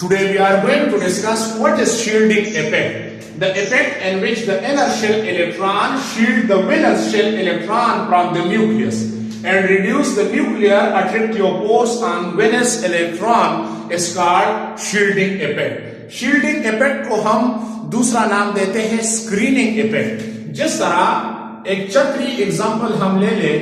Today we are going to discuss what is shielding effect. The effect in which the inner shell electron shield the valence shell electron from the nucleus and reduce the nuclear attractive force on valence electron is called shielding effect. Shielding effect को हम दूसरा नाम देते हैं screening effect. जिस तरह एक छतरी एग्जांपल हम ले ले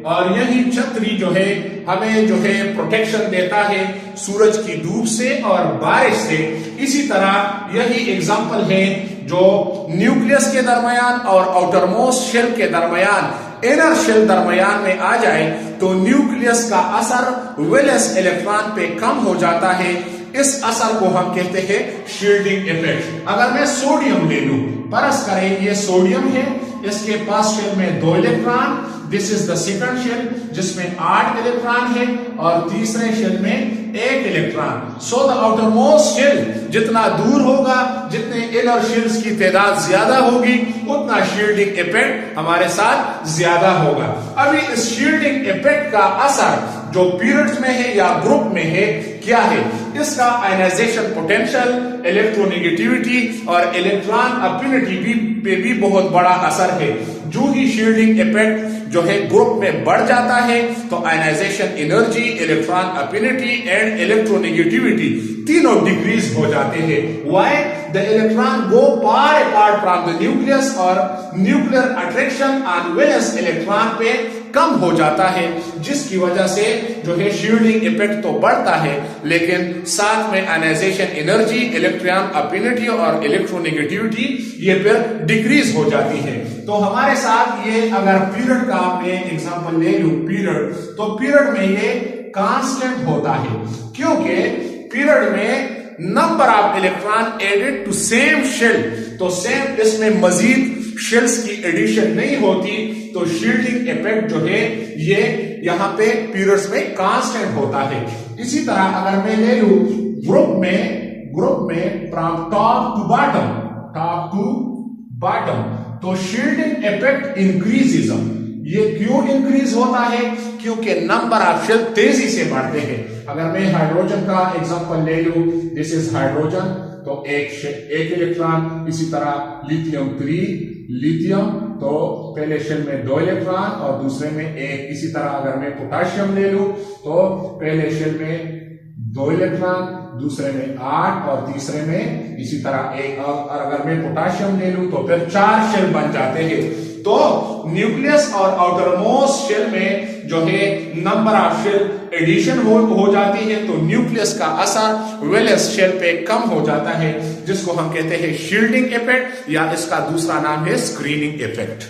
और यही छतरी जो है हमें प्रोटेक्शन देता है सूरज की धूप से और बारिश से, इसी तरह यही एग्जांपल है जो न्यूक्लियस के दरमियान और आउटरमोस्ट शेल के दरमियान, इनर शेल दरमियान में आ जाए तो न्यूक्लियस का असर वैलेंस इलेक्ट्रॉन पे कम हो जाता है। इस असर को हम कहते हैं शील्डिंग इफेक्ट। अगर मैं सोडियम ले लूं, फर्ज करें ये सोडियम है, इसके पास शेल में 2 electron, this is the second shell जिसमें 8 इलेक्ट्रॉन है और तीसरे शेल में 1 electron. So the outermost shell जितना दूर होगा, जितने इनर शेल्स की तादाद ज्यादा होगी, उतना शील्डिंग इफेक्ट हमारे साथ ज्यादा होगा। अभी इस शील्डिंग इफेक्ट का असर जो पीरियड्स में है या ग्रुप में है क्या है? इसका आयनाइजेशन पोटेंशियल, इलेक्ट्रोनेगेटिविटी और इलेक्ट्रॉन अफिनिटी पे भी बहुत बड़ा असर है। जो ही शील्डिंग इफेक्ट जो है ग्रुप में बढ़ जाता है तो ionisation energy, electron affinity and electronegativity तीनों डिक्रीज हो जाते हैं। Why? The electron go far apart from the nucleus और nuclear attraction on valence electron पे कम हो जाता है, जिसकी वजह से जो है शील्डिंग इफेक्ट तो बढ़ता है लेकिन साथ में आयनाइजेशन एनर्जी, इलेक्ट्रॉन अफिनिटी और इलेक्ट्रोनेगेटिविटी ये फिर डिक्रीज हो जाती है। तो हमारे साथ ये अगर पीरियड का आपने एग्जांपल ले लूं पीरियड, तो पीरियड में ये कांस्टेंट होता है क्योंकि पीरियड में number of electron added to same shell, तो सेम इसमें मजीद शेल्स की एडिशन नहीं होती, तो शील्डिंग इफेक्ट जो है ये यहां पे पीरियड्स में कांस्टेंट होता है। इसी तरह अगर मैं ले लूं ग्रुप में फ्रॉम टॉप टू बॉटम, तो शील्डिंग इफेक्ट इंक्रीजेस। ये क्यों इंक्रीज होता है? क्योंकि नंबर ऑफ शेल तेजी से बढ़ते हैं। अगर मैं हाइड्रोजन का एग्जांपल ले लूं, दिस इज हाइड्रोजन, तो एक इलेक्ट्रॉन। इसी तरह लिथियम 3 लिथियम, तो पहले शेल में 2 इलेक्ट्रॉन और दूसरे में 1। इसी तरह अगर मैं पोटाशियम ले लूं तो पहले शेल में 2 इलेक्ट्रॉन, दूसरे में 8 और तीसरे में इसी तरह 1। और अगर मैं पोटाशियम ले लूं तो फिर 4 शेल बन जाते हैं। तो न्यूक्लियस और आउटरमोस्ट शेल में जो है नंबर ऑफ शेल एडिशन हो जाती है, तो न्यूक्लियस का असर वैलेंस शेल पे कम हो जाता है, जिसको हम कहते हैं शील्डिंग इफेक्ट या इसका दूसरा नाम है स्क्रीनिंग इफेक्ट।